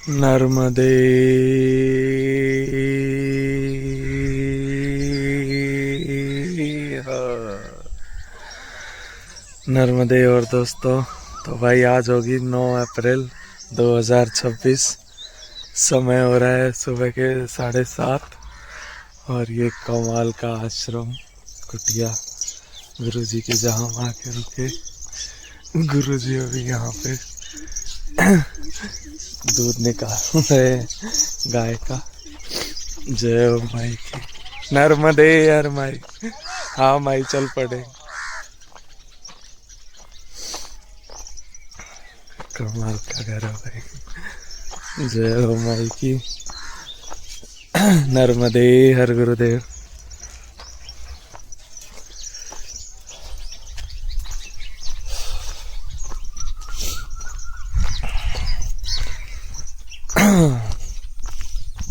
नर्मदे नर्मदे। और दोस्तों, तो भाई आज होगी 9 अप्रैल 2026। समय हो रहा है सुबह के 7:30 और ये कमाल का आश्रम कुटिया गुरुजी के जहाँ हम आके रुके। गुरुजी अभी यहाँ पे दूध निकाल रहे गाय का। जय हो माई की। नर्मदे यार माई। हाँ माई चल पड़े। कमाल का घर है भाई। जय हो माई की। नर्मदे हर गुरुदेव।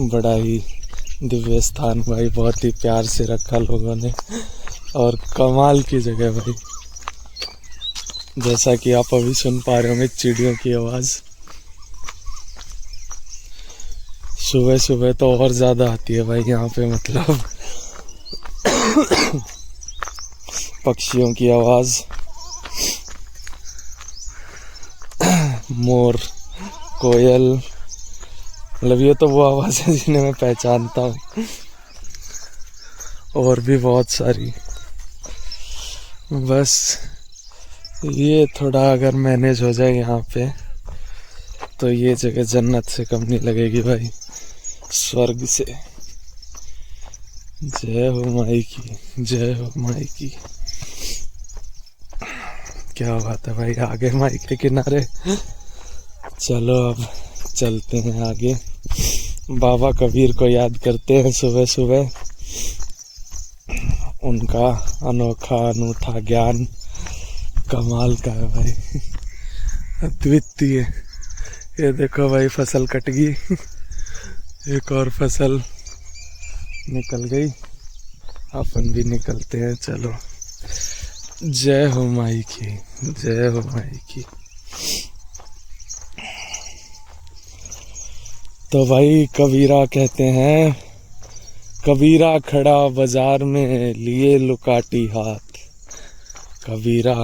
बड़ा ही दिव्य स्थान भाई, बहुत ही प्यार से रखा लोगों ने और कमाल की जगह भाई। जैसा कि आप अभी सुन पा रहे होंगे चिड़ियों की आवाज। सुबह सुबह तो और ज्यादा आती है भाई यहाँ पे, मतलब पक्षियों की आवाज, मोर, कोयल, मतलब ये तो वो आवाज है जिन्हें मैं पहचानता हूँ। और भी बहुत सारी। बस ये थोड़ा अगर मैनेज हो जाए यहाँ पे तो ये जगह जन्नत से कम नहीं लगेगी भाई, स्वर्ग से। जय हो माई की, जय हो माई की। क्या बात है भाई, आगे माई के किनारे। चलो अब चलते हैं आगे। बाबा कबीर को याद करते हैं सुबह सुबह। उनका अनोखा अनूठा ज्ञान कमाल का है भाई, अद्वितीय। ये देखो भाई फसल कट गई, एक और फसल निकल गई, अपन भी निकलते हैं। चलो जय हो माई की, जय हो माई की। तो भाई कबीरा कहते हैं, कबीरा खड़ा बाजार में लिए लुकाटी हाथ। कबीरा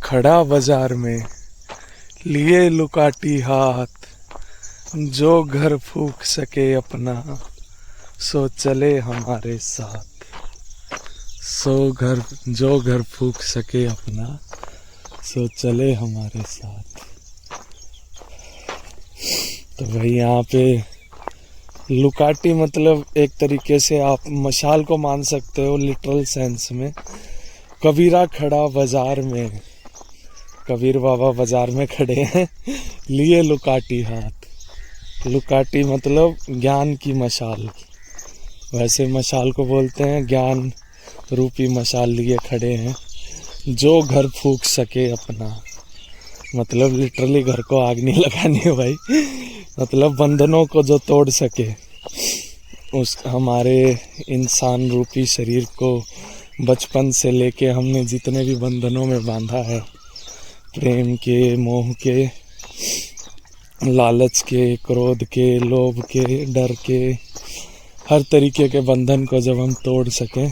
खड़ा बाजार में लिए लुकाटी हाथ, जो घर फूंक सके अपना सो चले हमारे साथ। जो घर फूंक सके अपना सो चले हमारे साथ। तो भाई यहाँ पे लुकाटी मतलब एक तरीके से आप मशाल को मान सकते हो लिटरल सेंस में। कबीरा खड़ा बाजार में, कबीर बाबा बाजार में खड़े हैं, लिए लुकाटी हाथ। लुकाटी मतलब ज्ञान की मशाल, वैसे मशाल को बोलते हैं ज्ञान रूपी मशाल लिए खड़े हैं। जो घर फूंक सके अपना, मतलब लिटरली घर को आग नहीं लगानी है भाई, मतलब बंधनों को जो तोड़ सके, उस हमारे इंसान रूपी शरीर को बचपन से लेके हमने जितने भी बंधनों में बांधा है, प्रेम के, मोह के, लालच के, क्रोध के, लोभ के, डर के, हर तरीके के बंधन को जब हम तोड़ सकें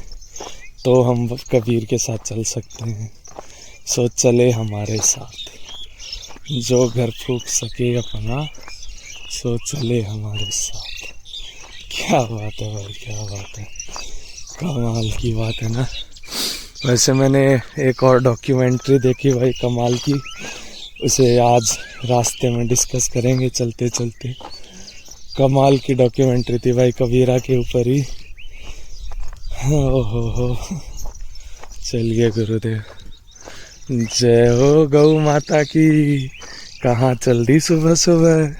तो हम कबीर के साथ चल सकते हैं। सो चले हमारे साथ, जो घर फूंक सके अपना सो चले हमारे साथ। क्या बात है भाई, क्या बात है, कमाल की बात है ना। वैसे मैंने एक और डॉक्यूमेंट्री देखी भाई कमाल की, उसे आज रास्ते में डिस्कस करेंगे चलते चलते। कमाल की डॉक्यूमेंट्री थी भाई, कबीरा के ऊपर ही। हो चलिए गुरुदेव। जय हो गौ माता की। कहाँ चल दी सुबह सुबह।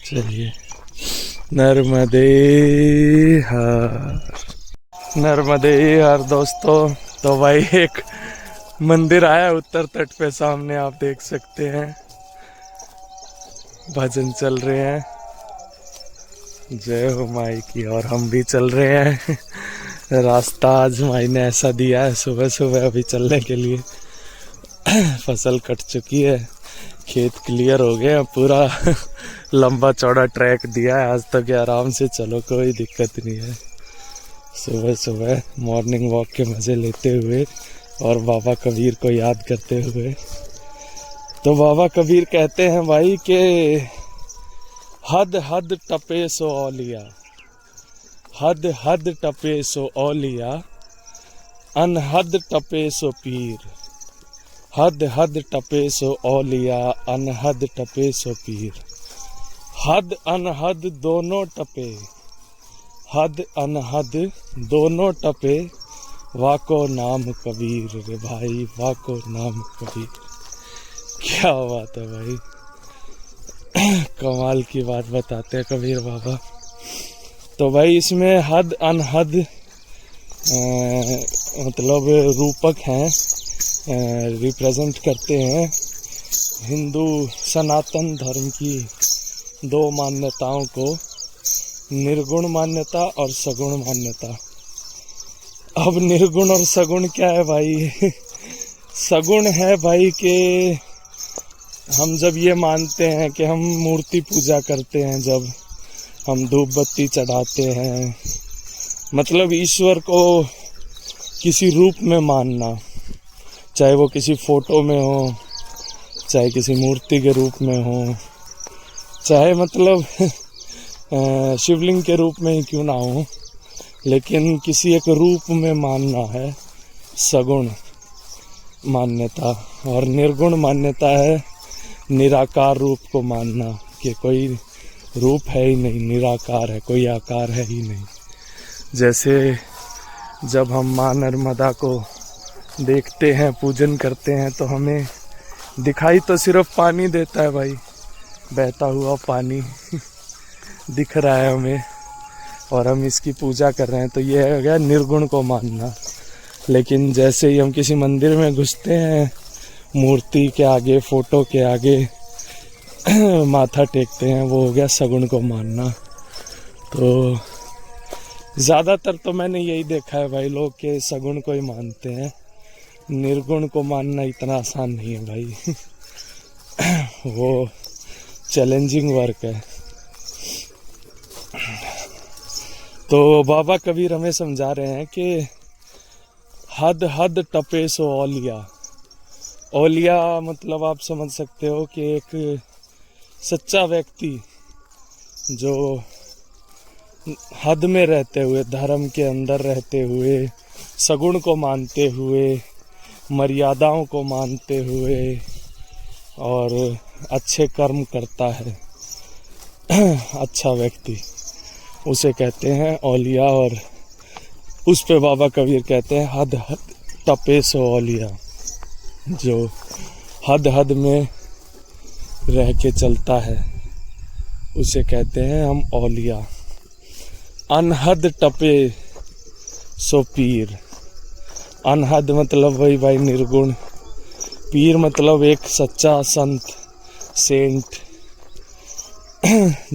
चलिए नर्मदे हर, नर्मदे हर। दोस्तों तो भाई एक मंदिर आया उत्तर तट पे, सामने आप देख सकते हैं, भजन चल रहे हैं। जय हो माई की। और हम भी चल रहे हैं। रास्ता आज माई ने ऐसा दिया है सुबह सुबह अभी चलने के लिए। फसल कट चुकी है, खेत क्लियर हो गए, पूरा लंबा चौड़ा ट्रैक दिया है आज तक, आराम से चलो, कोई दिक्कत नहीं है। सुबह सुबह मॉर्निंग वॉक के मज़े लेते हुए और बाबा कबीर को याद करते हुए। तो बाबा कबीर कहते हैं भाई कि हद हद टपे सो औलिया, हद हद टपे सो औलिया, अनहद टपे सो पीर, हद हद टपे सो औलिया, अनहद टपे सो पीर, हद अनहद दोनों टपे, हद अनहद दोनों टपे, वाको नाम कबीर रे भाई, वाको नाम कबीर। क्या बात है भाई, कमाल की बात बताते हैं कबीर बाबा। तो भाई इसमें हद अनहद मतलब रूपक हैं, रिप्रेजेंट करते हैं हिंदू सनातन धर्म की दो मान्यताओं को, निर्गुण मान्यता और सगुण मान्यता। अब निर्गुण और सगुण क्या है भाई? सगुण है भाई कि हम जब ये मानते हैं कि हम मूर्ति पूजा करते हैं, जब हम धूप बत्ती चढ़ाते हैं, मतलब ईश्वर को किसी रूप में मानना, चाहे वो किसी फोटो में हो, चाहे किसी मूर्ति के रूप में हो, चाहे मतलब शिवलिंग के रूप में ही क्यों ना हो, लेकिन किसी एक रूप में मानना है सगुण मान्यता। और निर्गुण मान्यता है निराकार रूप को मानना, कि कोई रूप है ही नहीं, निराकार है, कोई आकार है ही नहीं। जैसे जब हम माँ नर्मदा को देखते हैं, पूजन करते हैं, तो हमें दिखाई तो सिर्फ पानी देता है भाई, बहता हुआ पानी दिख रहा है हमें, और हम इसकी पूजा कर रहे हैं, तो ये हो गया निर्गुण को मानना। लेकिन जैसे ही हम किसी मंदिर में घुसते हैं, मूर्ति के आगे, फोटो के आगे माथा टेकते हैं, वो हो गया सगुण को मानना। तो ज़्यादातर तो मैंने यही देखा है भाई, लोग के सगुण को ही मानते हैं, निर्गुण को मानना इतना आसान नहीं है भाई। वो चैलेंजिंग वर्क है। तो बाबा कबीर हमें समझा रहे हैं कि हद हद टपे सो औलिया। औलिया मतलब आप समझ सकते हो कि एक सच्चा व्यक्ति जो हद में रहते हुए, धर्म के अंदर रहते हुए, सगुण को मानते हुए, मर्यादाओं को मानते हुए और अच्छे कर्म करता है, अच्छा व्यक्ति, उसे कहते हैं औलिया। और उस पे बाबा कबीर कहते हैं हद हद टपे सो औलिया, जो हद हद में रह के चलता है उसे कहते हैं हम औलिया। अनहद टपे सो पीर, अनहद मतलब वही भाई निर्गुण, पीर मतलब एक सच्चा संत, सेंट।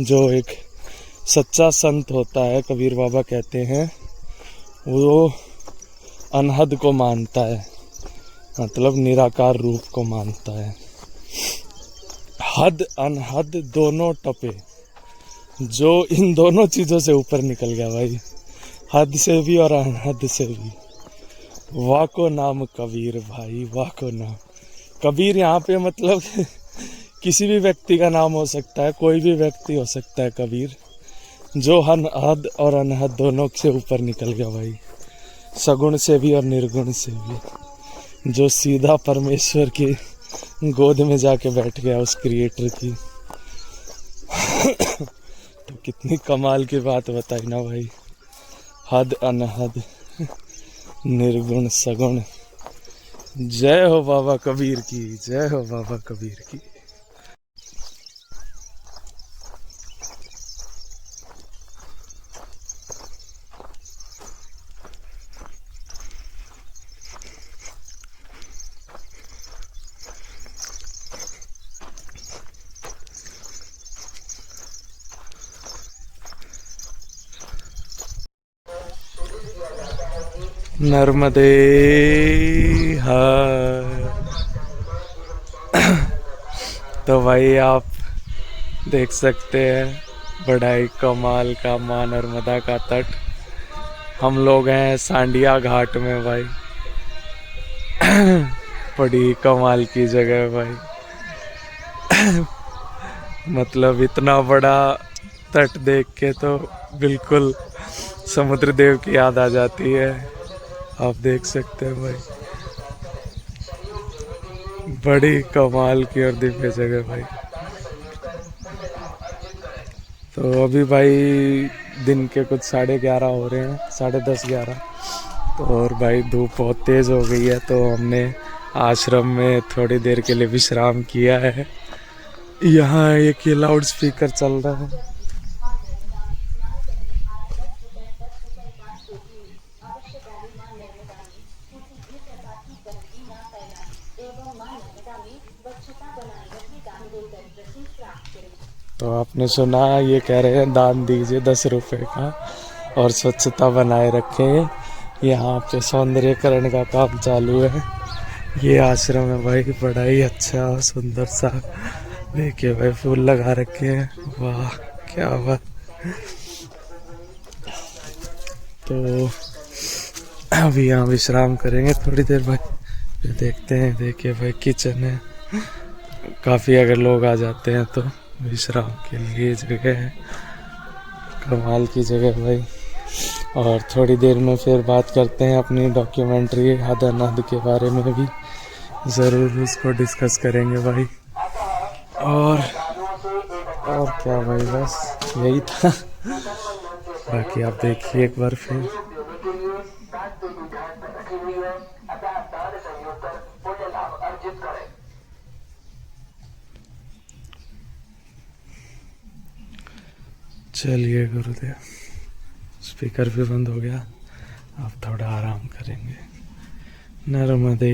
जो एक सच्चा संत होता है, कबीर बाबा कहते हैं, वो अनहद को मानता है, मतलब निराकार रूप को मानता है। हद अनहद दोनों टपे, जो इन दोनों चीज़ों से ऊपर निकल गया भाई, हद से भी और अनहद से भी, वाको नाम कबीर भाई, वाको नाम कबीर। यहाँ पे मतलब किसी भी व्यक्ति का नाम हो सकता है, कोई भी व्यक्ति हो सकता है कबीर, जो हद और अनहद दोनों से ऊपर निकल गया भाई, सगुण से भी और निर्गुण से भी, जो सीधा परमेश्वर की गोद में जाके बैठ गया उस क्रिएटर की। तो कितनी कमाल की बात बताई ना भाई, हद अनहद निर्गुण सगुण। जय हो बाबा कबीर की, जय हो बाबा कबीर की। नर्मदे हर। तो भाई आप देख सकते हैं बड़ा ही कमाल का माँ नर्मदा का तट। हम लोग हैं सांडिया घाट में भाई। बड़ी कमाल की जगह है भाई। मतलब इतना बड़ा तट देख के तो बिल्कुल समुद्र देव की याद आ जाती है। आप देख सकते हैं भाई, बड़ी कमाल की और दिव्य जगह भाई। तो अभी भाई दिन के कुछ 11:30 हो रहे हैं, 10:30-11। तो और भाई धूप बहुत तेज हो गई है, तो हमने आश्रम में थोड़ी देर के लिए विश्राम किया है। यहाँ एक ये लाउड स्पीकर चल रहा है। तो आपने सुना, ये कह रहे हैं दान दीजिए 10 रुपए का और स्वच्छता बनाए रखें। यहाँ पे सौंदर्यकरण का काम चालू है। ये आश्रम है भाई, बड़ा ही अच्छा सुंदर सा। देखिए भाई फूल लगा रखे हैं, वाह क्या बात। तो अभी यहाँ विश्राम करेंगे थोड़ी देर भाई, फिर देखते हैं। देखिए भाई किचन है, काफ़ी अगर लोग आ जाते हैं तो विश्राम के लिए जगह है। कमाल की जगह भाई। और थोड़ी देर में फिर बात करते हैं अपनी डॉक्यूमेंट्री हदनद के बारे में भी, ज़रूर उसको डिस्कस करेंगे भाई। और क्या भाई, बस यही था। बाकी आप देखिए एक बार फिर। चलिए गुरुदेव, स्पीकर भी बंद हो गया, अब थोड़ा आराम करेंगे। नर्मदे